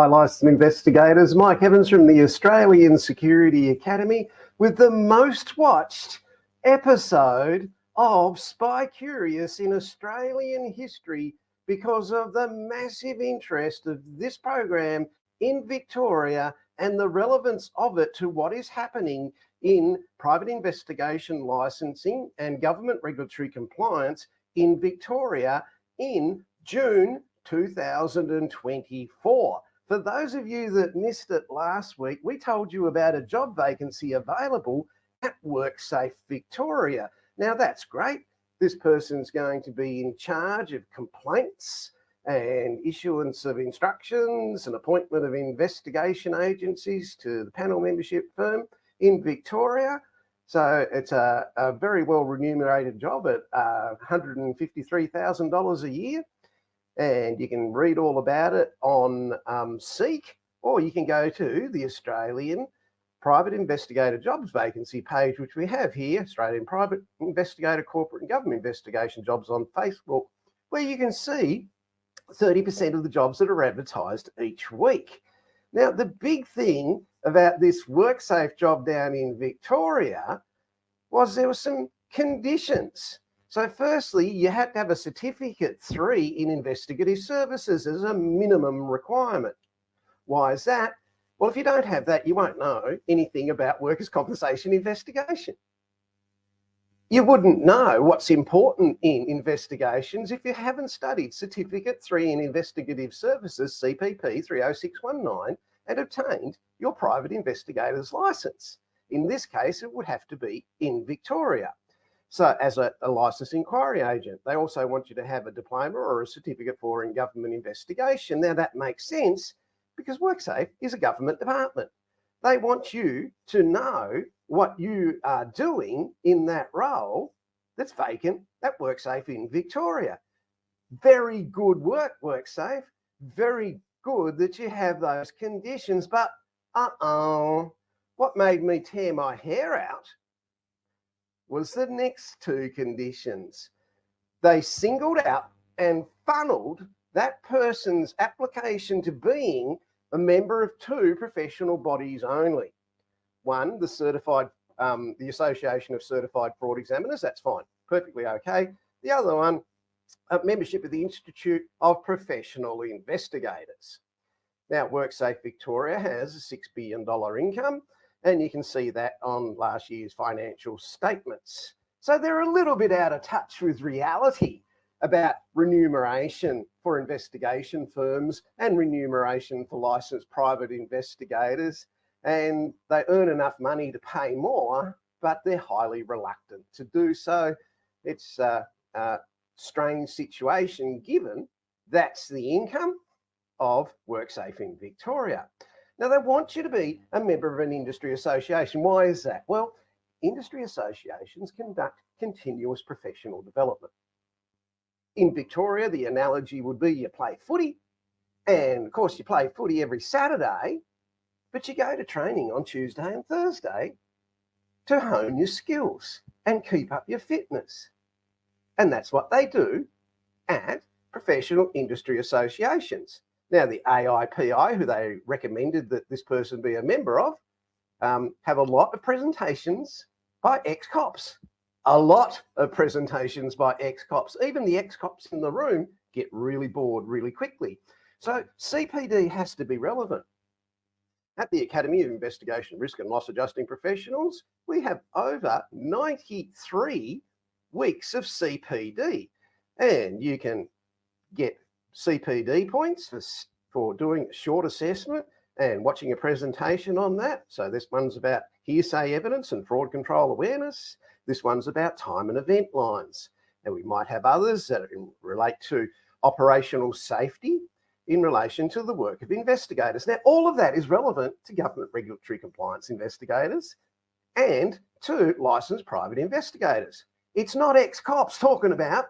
Hi, licensed investigators. Mike Evans from the Australian Security Academy with the most watched episode of Spy Curious in Australian history because of the massive interest of this program in Victoria and the relevance of it to what is happening in private investigation licensing and government regulatory compliance in Victoria in June 2024. For those of you that missed it last week, we told you about a job vacancy available at Worksafe Victoria. Now that's great. This person's going to be in charge of complaints and issuance of instructions and appointment of investigation agencies to the panel membership firm in Victoria. So it's a very well remunerated job at $153,000 a year. And you can read all about it on Seek, or you can go to the Australian Private Investigator Jobs Vacancy page, which we have here, Australian Private Investigator Corporate and Government Investigation Jobs on Facebook, where you can see 30% of the jobs that are advertised each week. Now, the big thing about this Worksafe job down in Victoria was there were some conditions. So firstly, you had to have a Certificate 3 in investigative services as a minimum requirement. Why is that? Well, if you don't have that, you won't know anything about workers' compensation investigation. You wouldn't know what's important in investigations if you haven't studied Certificate 3 in investigative services, CPP 30619, and obtained your private investigator's licence. In this case, it would have to be in Victoria. So as a licensed inquiry agent, they also want you to have a diploma or a certificate for in government investigation. Now that makes sense because Worksafe is a government department. They want you to know what you are doing in that role that's vacant at Worksafe in Victoria. Very good work, Worksafe. Very good that you have those conditions, but what made me tear my hair out was the next two conditions. They singled out and funneled that person's application to being a member of two professional bodies only. One, the Association of Certified Fraud Examiners, that's fine, perfectly okay. The other one, membership of the Institute of Professional Investigators. Now, Worksafe Victoria has a $6 billion income, and you can see that on last year's financial statements. So they're a little bit out of touch with reality about remuneration for investigation firms and remuneration for licensed private investigators. And they earn enough money to pay more, but they're highly reluctant to do so. It's a strange situation given that's the income of Worksafe in Victoria. Now, they want you to be a member of an industry association. Why is that? Well, industry associations conduct continuous professional development. In Victoria, the analogy would be you play footy, and of course you play footy every Saturday, but you go to training on Tuesday and Thursday to hone your skills and keep up your fitness. And that's what they do at professional industry associations. Now, the AIPI, who they recommended that this person be a member of, have a lot of presentations by ex-cops. A lot of presentations by ex-cops. Even the ex-cops in the room get really bored really quickly. So CPD has to be relevant. At the Academy of Investigation, Risk and Loss Adjusting Professionals, we have over 93 weeks of CPD. And you can get CPD points for doing a short assessment and watching a presentation on that. So this one's about hearsay evidence and fraud control awareness. This one's about time and event lines. And we might have others that relate to operational safety in relation to the work of investigators. Now, all of that is relevant to government regulatory compliance investigators and to licensed private investigators. It's not ex-cops talking about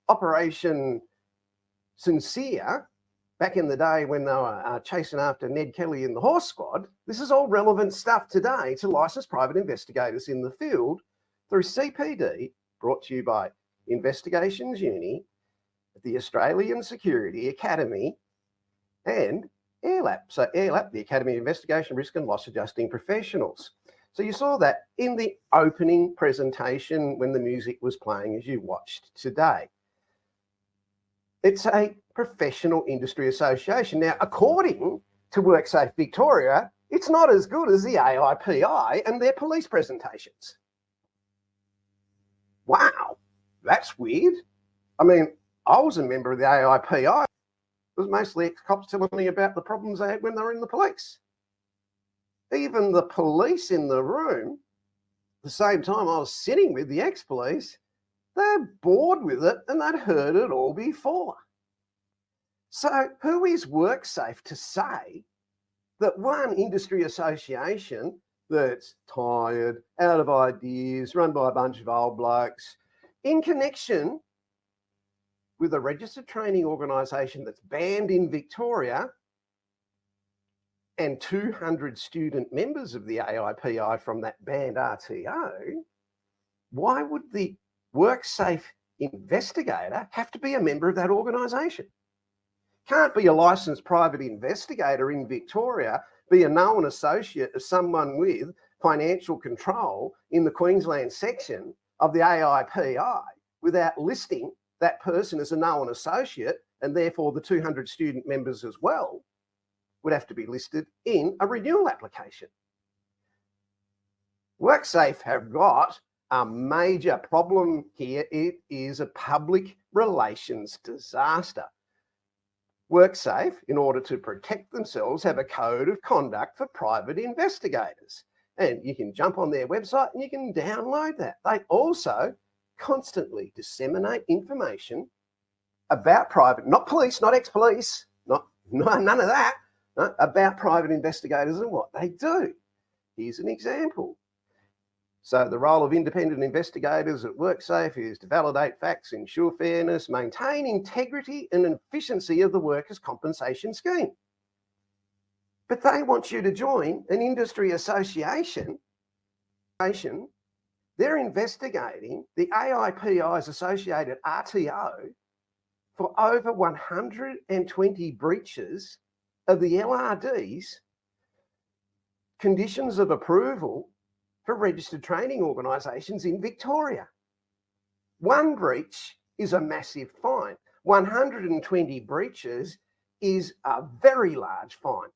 Operation Sincere back in the day when they were chasing after Ned Kelly in the Horse Squad. This is all relevant stuff today to licensed private investigators in the field through CPD, brought to you by Investigations Uni, the Australian Security Academy, and AIRLAP. So AIRLAP, the Academy of Investigation, Risk and Loss Adjusting Professionals. So you saw that in the opening presentation when the music was playing as you watched today. It's a professional industry association. Now, according to Worksafe Victoria, it's not as good as the AIPI and their police presentations. Wow, that's weird. I mean, I was a member of the AIPI. It was mostly ex-cops telling me about the problems they had when they were in the police. Even the police in the room, at the same time I was sitting with the ex-police, they're bored with it and they'd heard it all before. So who is Worksafe to say that one industry association that's tired, out of ideas, run by a bunch of old blokes, in connection with a registered training organisation that's banned in Victoria and 200 student members of the AIPI from that banned RTO, why would the Worksafe investigator have to be a member of that organisation? Can't be a licensed private investigator in Victoria, be a known associate of someone with financial control in the Queensland section of the AIPI without listing that person as a known associate, and therefore the 200 student members as well would have to be listed in a renewal application. Worksafe have got a major problem here. It is a public relations disaster. Worksafe, in order to protect themselves, have a code of conduct for private investigators. And you can jump on their website and you can download that. They also constantly disseminate information about private, not police, not ex-police, none of that, no, about private investigators and what they do. Here's an example. So the role of independent investigators at Worksafe is to validate facts, ensure fairness, maintain integrity and efficiency of the workers' compensation scheme. But they want you to join an industry association. They're investigating the AIPI's associated RTO for over 120 breaches of the LRD's conditions of approval for registered training organisations in Victoria. One breach is a massive fine. 120 breaches is a very large fine.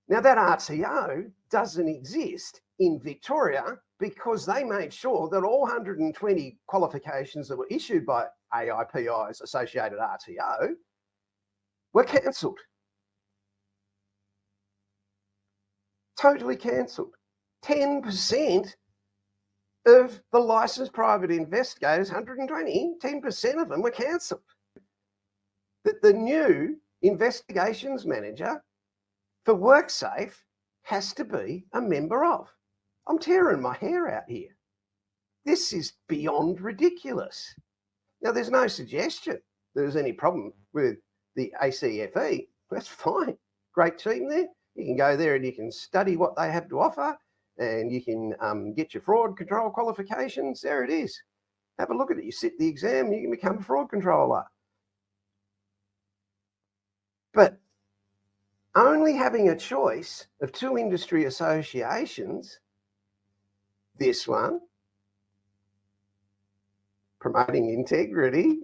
Now that RTO doesn't exist in Victoria because they made sure that all 120 qualifications that were issued by AIPI's associated RTO were cancelled. Totally cancelled. 10% of the licensed private investigators, 120, 10% of them were cancelled. That the new investigations manager for Worksafe has to be a member of. I'm tearing my hair out here. This is beyond ridiculous. Now, there's no suggestion there's any problem with the ACFE. That's fine. Great team there. You can go there and you can study what they have to offer and you can get your fraud control qualifications. There it is. Have a look at it. You sit the exam, you can become a fraud controller. But only having a choice of two industry associations, this one, promoting integrity,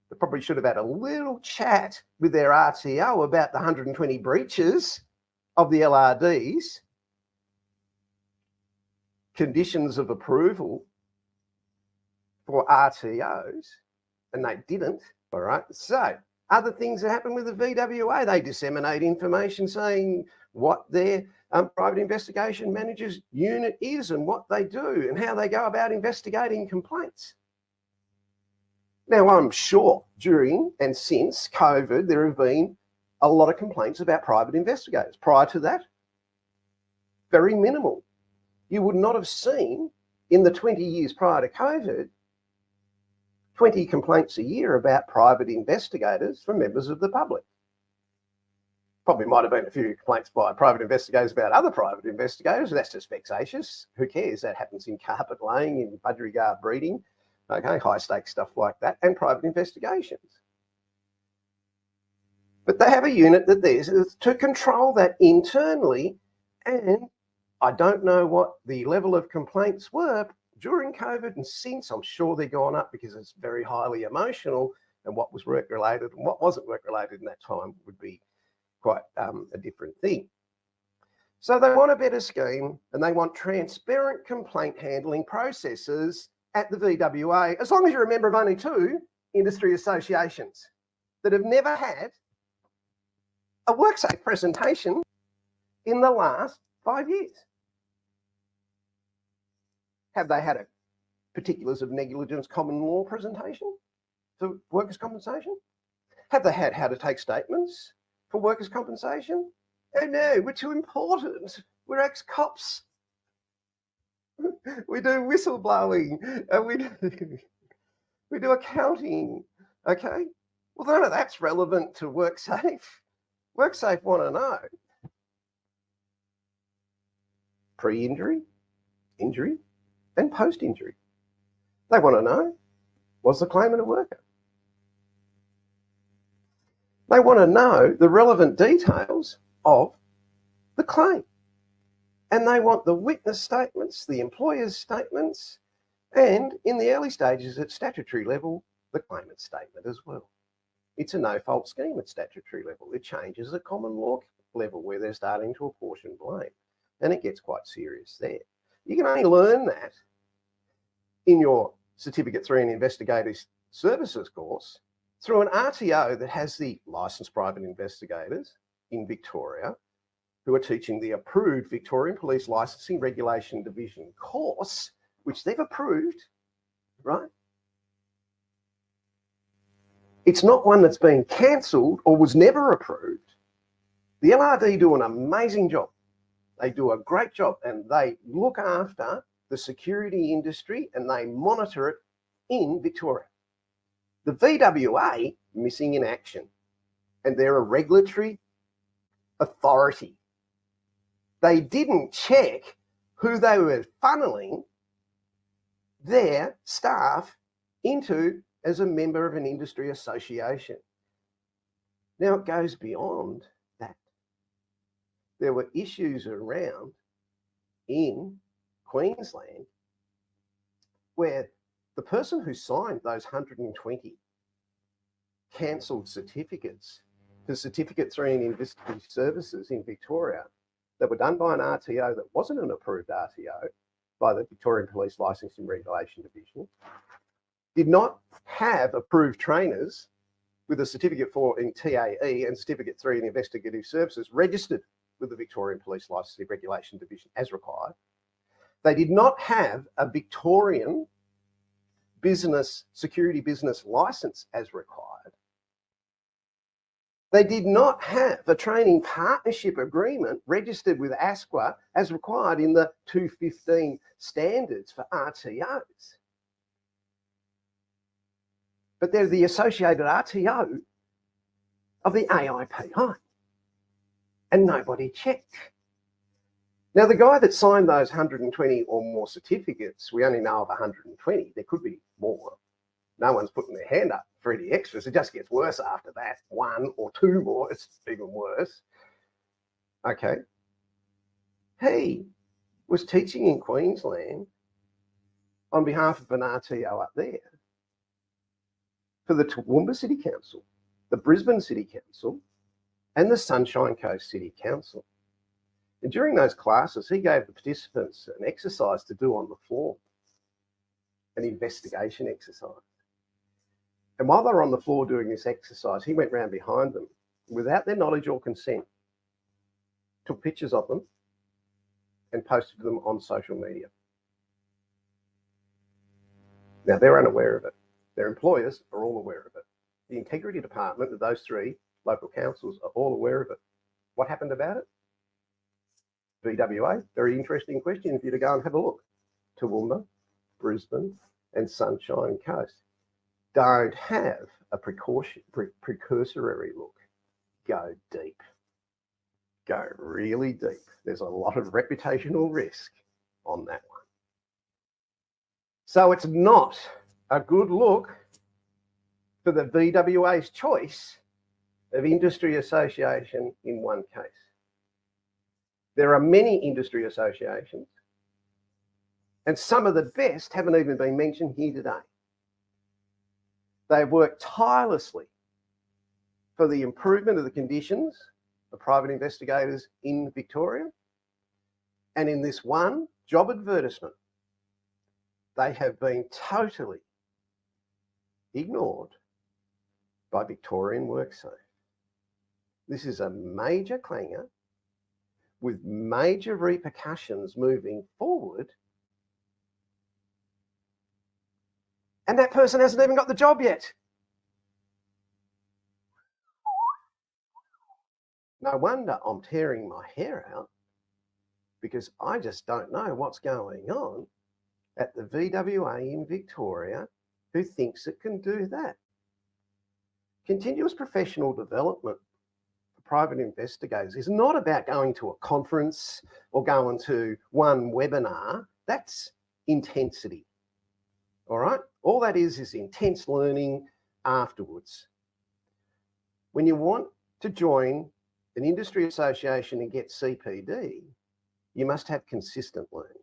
they probably should have had a little chat with their RTO about the 120 breaches of the LRDs, conditions of approval for RTOs, and they didn't, all right? So other things that happen with the VWA, they disseminate information saying what their private investigation manager's unit is and what they do and how they go about investigating complaints. Now, I'm sure during and since COVID, there have been a lot of complaints about private investigators. Prior to that, very minimal. You would not have seen in the 20 years prior to COVID, 20 complaints a year about private investigators from members of the public. Probably might have been a few complaints by private investigators about other private investigators. That's just vexatious. Who cares? That happens in carpet laying, in budgerigar breeding, okay, high stakes stuff like that, and private investigations. But they have a unit that is to control that internally. And I don't know what the level of complaints were during COVID and since. I'm sure they're gone up because it's very highly emotional, and what was work-related and what wasn't work-related in that time would be quite a different thing. So they want a better scheme, and they want transparent complaint handling processes at the VWA, as long as you're a member of only 2 industry associations that have never had a Worksafe presentation in the last 5 years. Have they had a particulars of negligence common law presentation for workers' compensation? Have they had how to take statements for workers' compensation? Oh no, we're too important. We're ex-cops. We do whistleblowing and we do accounting. Okay, well, none of that's relevant to Worksafe. Worksafe want to know pre-injury, injury, and post-injury. They want to know, was the claimant a worker? They want to know the relevant details of the claim. And they want the witness statements, the employer's statements, and in the early stages at statutory level, the claimant's statement as well. It's a no-fault scheme at statutory level. It changes at common law level where they're starting to apportion blame, and it gets quite serious there. You can only learn that in your Certificate 3 in Investigators Services course through an RTO that has the licensed private investigators in Victoria who are teaching the approved Victorian Police Licensing Regulation Division course, which they've approved, right? It's not one that's been cancelled or was never approved. The LRD do an amazing job. They do a great job, and they look after the security industry and they monitor it in Victoria. The VWA missing in action, and they're a regulatory authority. They didn't check who they were funneling their staff into as a member of an industry association. Now it goes beyond that. There were issues around in Queensland where the person who signed those 120 cancelled certificates for Certificate 3 in Investigative Services in Victoria that were done by an RTO that wasn't an approved RTO by the Victorian Police Licensing Regulation Division, did not have approved trainers with a Certificate 4 in TAE and Certificate 3 in Investigative Services registered with the Victorian Police Licensing Regulation Division as required. They did not have a Victorian security business license as required. They did not have a training partnership agreement registered with ASQA as required in the 215 standards for RTOs. But they're the associated RTO of the AIPI, and nobody checked. Now, the guy that signed those 120 or more certificates, we only know of 120. There could be more. No one's putting their hand up for any extras. It just gets worse after that. 1 or 2 more, it's even worse. Okay. He was teaching in Queensland on behalf of an RTO up there for the Toowoomba City Council, the Brisbane City Council, and the Sunshine Coast City Council. And during those classes, he gave the participants an exercise to do on the floor, an investigation exercise. And while they were on the floor doing this exercise, he went round behind them without their knowledge or consent, took pictures of them and posted them on social media. Now, they're unaware of it. Their employers are all aware of it. The integrity department of those 3 local councils are all aware of it. What happened about it? VWA, very interesting question for you to go and have a look. Toowoomba, Brisbane, and Sunshine Coast don't have a precursory look. Go deep. Go really deep. There's a lot of reputational risk on that one. So it's not a good look for the VWA's choice of industry association in one case. There are many industry associations, and some of the best haven't even been mentioned here today. They've worked tirelessly for the improvement of the conditions of private investigators in Victoria. And in this one job advertisement, they have been totally ignored by Victorian Worksafe. This is a major clanger with major repercussions moving forward. And that person hasn't even got the job yet. No wonder I'm tearing my hair out, because I just don't know what's going on at the VWA in Victoria who thinks it can do that. Continuous professional development for private investigators is not about going to a conference or going to one webinar. That's intensity. All right? All that is intense learning afterwards. When you want to join an industry association and get CPD, you must have consistent learning.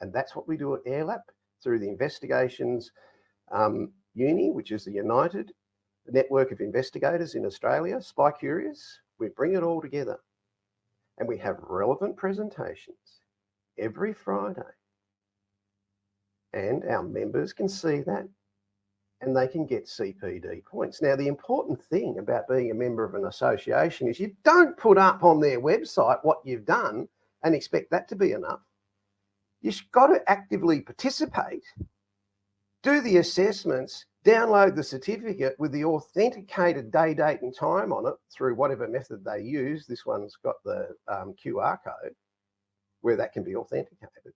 And that's what we do at AirLab through the Investigations Uni, which is the United Network of Investigators in Australia, Spy Curious. We bring it all together and we have relevant presentations every Friday. And our members can see that and they can get CPD points. Now, the important thing about being a member of an association is you don't put up on their website what you've done and expect that to be enough. You've got to actively participate, do the assessments, download the certificate with the authenticated day, date and time on it through whatever method they use. This one's got the QR code where that can be authenticated.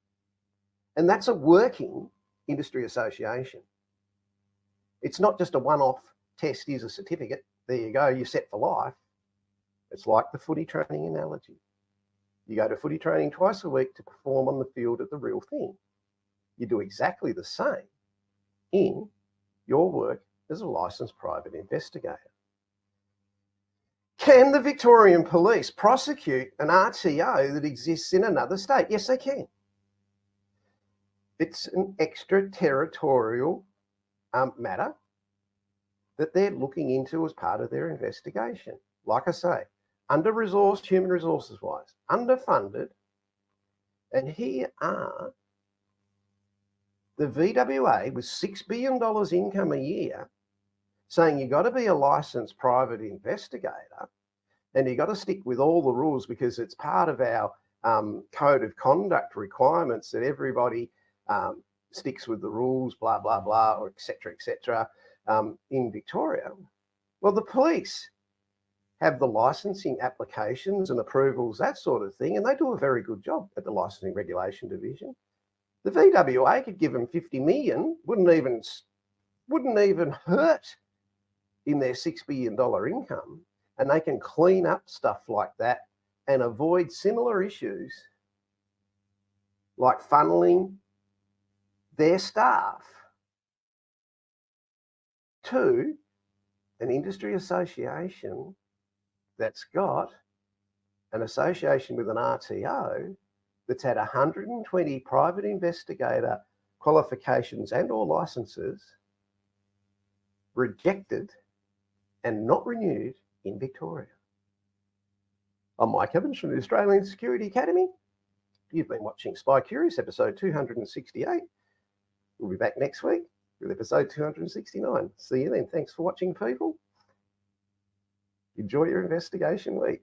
And that's a working industry association. It's not just a one-off test, here's a certificate, there you go, you're set for life. It's like the footy training analogy. You go to footy training twice a week to perform on the field at the real thing. You do exactly the same in your work as a licensed private investigator. Can the Victorian Police prosecute an RTO that exists in another state? Yes, they can. It's an extraterritorial matter that they're looking into as part of their investigation. Like I say, under-resourced human resources-wise, underfunded, and here are the VWA with $6 billion income a year saying you've got to be a licensed private investigator and you've got to stick with all the rules because it's part of our code of conduct requirements that everybody sticks with the rules, blah, blah, blah, or et cetera, in Victoria. Well, the police have the licensing applications and approvals, that sort of thing, and they do a very good job at the Licensing Regulation Division. The VWA could give them 50 million, wouldn't even hurt in their $6 billion income, and they can clean up stuff like that and avoid similar issues like funneling their staff to an industry association that's got an association with an RTO that's had 120 private investigator qualifications and or licenses rejected and not renewed in Victoria. I'm Mike Evans from the Australian Security Academy. You've been watching Spy Curious, episode 268. We'll be back next week with episode 269. See you then. Thanks for watching, people. Enjoy your investigation week.